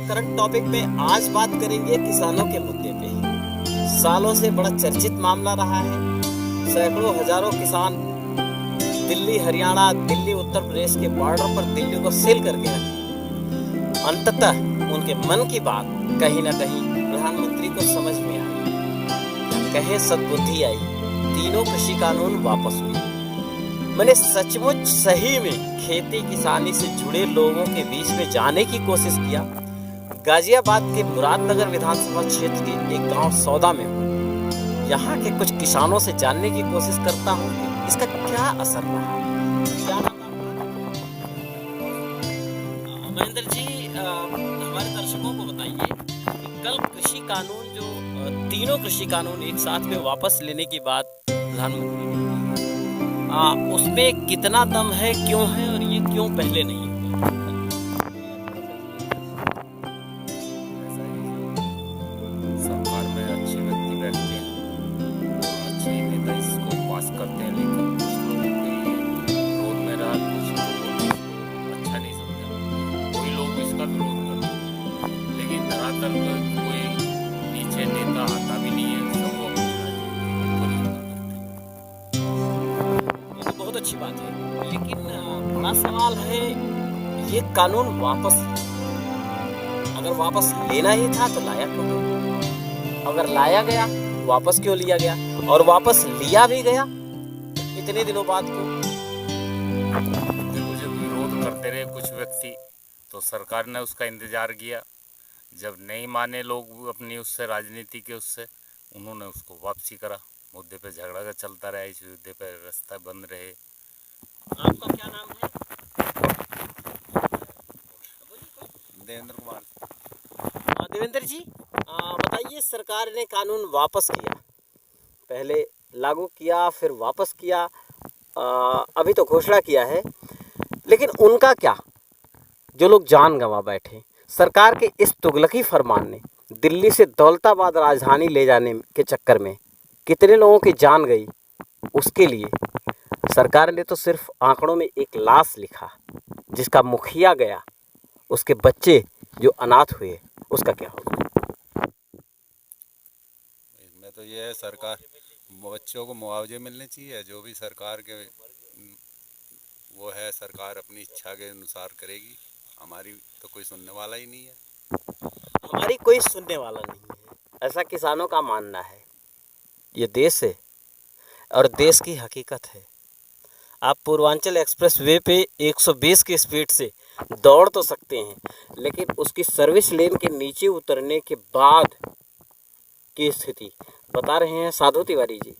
Current topic में आज बात करेंगे किसानों के मुद्दे पे। सालों से बड़ा चर्चित मामला रहा है। सैकड़ों हजारों किसान दिल्ली हरियाणा, दिल्ली उत्तर प्रदेश के बॉर्डर पर दिल्ली को सील करके रखे। अंततः उनके मन की बात कहीं न कहीं प्रधानमंत्री को समझ में आई, कहे सद्बुद्धि आई, तीनों कृषि कानून वापस हुए। मैंने सचमुच सही में खेती किसानी से जुड़े लोगों के बीच में जाने की कोशिश किया। गाजियाबाद के मुरादनगर विधानसभा क्षेत्र के एक गांव सौदा में हूँ। यहाँ के कुछ किसानों से जानने की कोशिश करता हूँ कि इसका क्या असर रहा। क्या महेंद्र जी, हमारे दर्शकों को बताइए कि कल कृषि कानून जो तीनों कृषि कानून एक साथ में वापस लेने की बात प्रधानमंत्री ने उसमें कितना दम है, क्यों है और ये क्यों पहले नहीं हुआ? सरकार में अच्छे व्यक्ति बैठते हैं, अच्छे नेता इसको पास करते हैं, लेकिन कुछ लोगों के विरोध में रहा, कुछ लोगों को अच्छा नहीं समझा, कोई लोग इसका विरोध करते हैं। लेकिन धरातल पर कोई नीचे नेता आता भी नहीं है, सब वो अपनी राजनीति तो बहुत अच्छी बात है, लेकिन बड़ा सवाल है ये कानून वापस, अगर वापस लेना ही था तो लाया क्यों? अगर लाया गया वापस क्यों लिया गया, और वापस लिया भी गया इतने दिनों बाद क्यों? देखो, जब विरोध करते रहे कुछ व्यक्ति तो सरकार ने उसका इंतजार किया। जब नहीं माने लोग अपनी उससे राजनीति के उससे, उन्होंने उसको वापसी करा। मुद्दे पे झगड़ा का चलता रहा, इस मुद्दे पे रास्ता बंद रहे। आपका क्या नाम है? देवेंद्र कुमार। देवेंद्र जी, बताइए, सरकार ने कानून वापस किया, पहले लागू किया फिर वापस किया, अभी तो घोषणा किया है, लेकिन उनका क्या? जो लोग जान गंवा बैठे, सरकार के इस तुगलकी फरमान ने दिल्ली से दौलताबाद राजधानी ले जाने के चक्कर में कितने लोगों की जान गई, उसके लिए सरकार ने तो सिर्फ आंकड़ों में एक लाश लिखा, जिसका मुखिया गया, उसके बच्चे जो अनाथ हुए, उसका क्या होगा? इसमें तो ये है, सरकार बच्चों को मुआवजे मिलने चाहिए। जो भी सरकार के वो है, सरकार अपनी इच्छा के अनुसार करेगी। हमारी तो कोई सुनने वाला ही नहीं है। हमारी कोई सुनने वाला नहीं है, ऐसा किसानों का मानना है। ये देश है और देश की हकीकत है। आप पूर्वांचल एक्सप्रेस वे पे 120 की स्पीड से दौड़ तो सकते हैं, लेकिन उसकी सर्विस लेन के नीचे उतरने के बाद की स्थिति बता रहे हैं साधु तिवारी जी,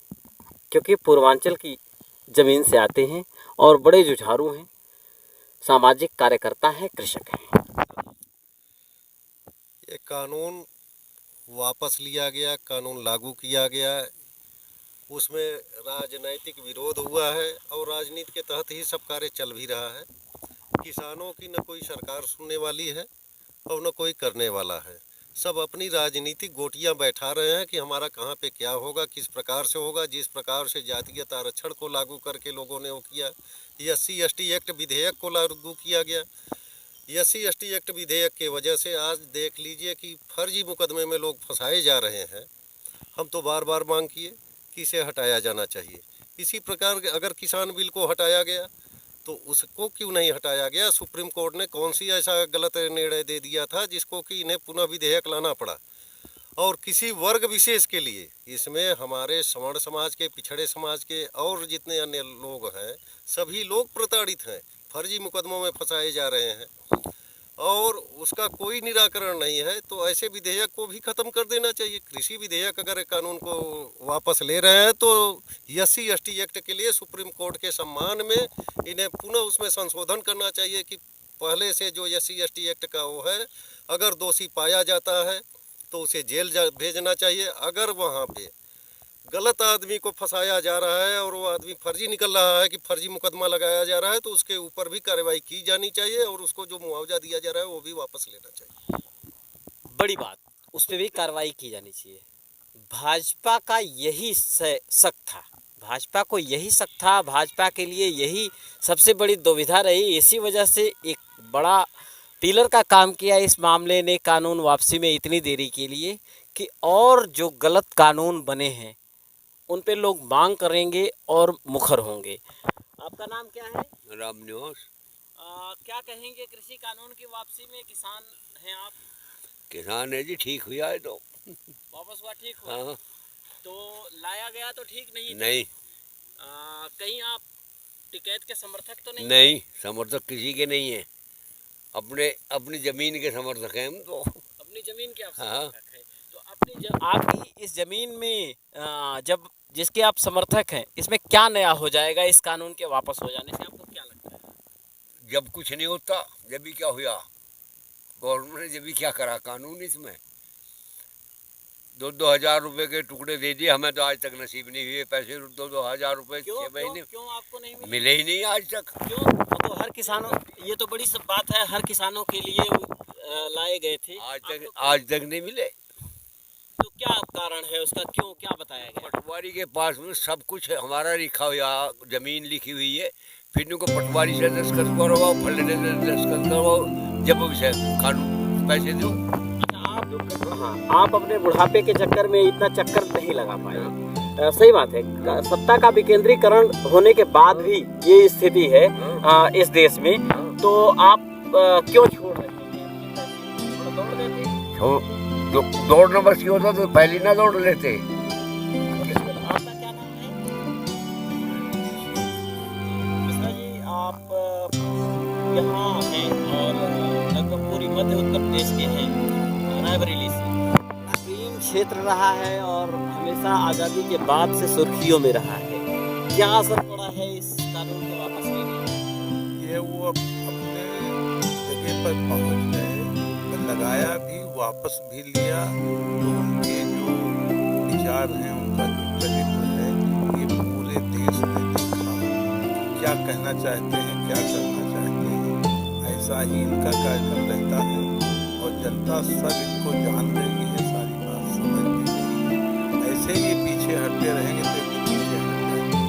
क्योंकि पूर्वांचल की ज़मीन से आते हैं और बड़े जुझारू हैं, सामाजिक कार्यकर्ता हैं, कृषक हैं। ये कानून वापस लिया गया, कानून लागू किया गया, उसमें राजनैतिक विरोध हुआ है और राजनीति के तहत ही सब कार्य चल भी रहा है। किसानों की न कोई सरकार सुनने वाली है और न कोई करने वाला है। सब अपनी राजनीतिक गोटियां बैठा रहे हैं कि हमारा कहाँ पे क्या होगा, किस प्रकार से होगा। जिस प्रकार से जातीयता आरक्षण को लागू करके लोगों ने वो किया, SC/ST एक्ट विधेयक को लागू किया गया। SC/ST एक्ट विधेयक के वजह से आज देख लीजिए कि फर्जी मुकदमे में लोग फंसाए जा रहे हैं। हम तो बार बार मांग किए कि इसे हटाया जाना चाहिए। इसी प्रकार अगर किसान बिल को हटाया गया तो उसको क्यों नहीं हटाया गया? सुप्रीम कोर्ट ने कौन सी ऐसा गलत निर्णय दे दिया था जिसको कि इन्हें पुनः विधेयक लाना पड़ा? और किसी वर्ग विशेष के लिए, इसमें हमारे सवर्ण समाज के, पिछड़े समाज के और जितने अन्य लोग हैं, सभी लोग प्रताड़ित हैं, फर्जी मुकदमों में फंसाए जा रहे हैं और उसका कोई निराकरण नहीं है। तो ऐसे विधेयक को भी खत्म कर देना चाहिए। कृषि विधेयक अगर कानून को वापस ले रहे हैं तो SC/ST एक्ट के लिए सुप्रीम कोर्ट के सम्मान में इन्हें पुनः उसमें संशोधन करना चाहिए कि पहले से जो SC/ST एक्ट का वो है, अगर दोषी पाया जाता है तो उसे जेल भेजना चाहिए। अगर वहाँ पे गलत आदमी को फंसाया जा रहा है और वो आदमी फर्जी निकल रहा है कि फर्जी मुकदमा लगाया जा रहा है, तो उसके ऊपर भी कार्रवाई की जानी चाहिए और उसको जो मुआवजा दिया जा रहा है वो भी वापस लेना चाहिए। बड़ी बात, उस पर भी कार्रवाई की जानी चाहिए। भाजपा का यही शक था, भाजपा को यही शक था, भाजपा के लिए यही सबसे बड़ी दुविधा रही। इसी वजह से एक बड़ा डीलर का काम किया इस मामले ने कानून वापसी में इतनी देरी के लिए कि और जो गलत कानून बने हैं उन पे लोग मांग करेंगे और मुखर होंगे। आपका नाम क्या है? राम निवास। क्या कहेंगे कृषि कानून की वापसी में? किसान हैं आप? किसान है जी, ठीक हुआ है तो। वापस हुआ, ठीक हुआ? हाँ। तो लाया गया तो ठीक नहीं था? नहीं कहीं आप टिकैत के समर्थक तो नहीं? नहीं, समर्थक किसी के नहीं है, अपनी जमीन के समर्थक हैं हम तो। अपनी जमीन के आप हाँ। समर्थक हैं तो आपकी इस जमीन में जब जिसके आप समर्थक हैं, इसमें क्या नया हो जाएगा इस कानून के वापस हो जाने से? आपको क्या लगता है? जब कुछ नहीं होता, जब भी क्या हुआ, गवर्नमेंट ने जब भी क्या करा कानून इसमें, 2-2 हजार रुपए के टुकड़े दे दिए। हमें तो आज तक नसीब नहीं हुए पैसे 2-2 हजार रुपए 6 महीने क्यों आपको नहीं मिले ही नहीं आज तक। क्यों? तो हर किसानों, ये तो बड़ी सब बात है, हर किसानों के लिए लाए गए थे, आज तक नहीं मिले। तो क्या कारण है उसका? क्यों, क्या बताया गया? पटवारी के पास में सब कुछ है, हमारा लिखा हुआ जमीन लिखी हुई है, फिर इनको पटवारी से दस्तखत करवाओ, फलने से दस्तखत करवाओ, जब उसे कानून पैसे दो। आप अपने बुढ़ापे के चक्कर में इतना चक्कर नहीं लगा पाए। सही बात है, सत्ता का विकेंद्रीकरण होने के बाद भी ये स्थिति है इस देश में, तो आप क्यों छोड़ रहे हैं? दौड़ देते? दौड़ना बस क्यों होता तो पहले ना दौड़ लेते। आपका क्या नाम है? मिश्रा जी, आप यहाँ हैं और लगभग पूरी मध्य उत्तर प्रदेश के हैं, रायबरेली से। ग्रामीण क्षेत्र रहा है और हमेशा आज़ादी के बाद से सुर्खियों में रहा है। क्या असर पड़ा है इस कानून के वापस लेने? ये वो अपने जगह पर पहुंच गए, लगाया भी, वापस भी लिया, तो उनके जो विचार हैं, उनका जो चरित्र है, ये पूरे देश ने देखा। क्या कहना चाहते हैं, क्या करना चाहते हैं, ऐसा ही इनका कार्यक्रम रहता है और जनता सब इनको जान रही है, सारी बात समझ भी रही है। ऐसे ही पीछे हटते रहेंगे तो ये पीछे हट जाएंगे।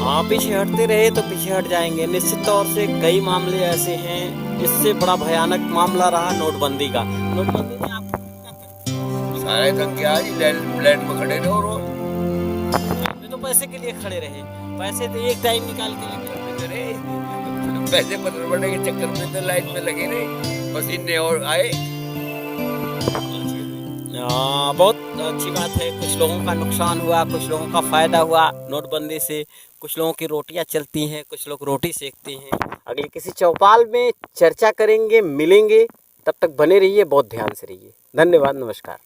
हाँ, पीछे हटते रहे तो पीछे हट जाएंगे। निश्चित तौर से कई मामले ऐसे हैं, इससे बड़ा भयानक मामला रहा नोटबंदी का। नोटबंदी ने आपको सारे दंगे आज लाइन में खड़े रहो रोज। तो पैसे के लिए खड़े रहे, पैसे तो एक टाइम निकाल के लेके पैसे पकड़ने के चक्कर में तो लाइन में लगे रहे, पसीने और आए। बहुत अच्छी बात है। कुछ लोगों का नुकसान हुआ, कुछ लोगों का फायदा हुआ नोटबंदी से। कुछ लोगों की रोटियां चलती हैं, कुछ लोग रोटी सेकते हैं। अगले किसी चौपाल में चर्चा करेंगे, मिलेंगे। तब तक बने रहिए, बहुत ध्यान से रहिए। धन्यवाद, नमस्कार।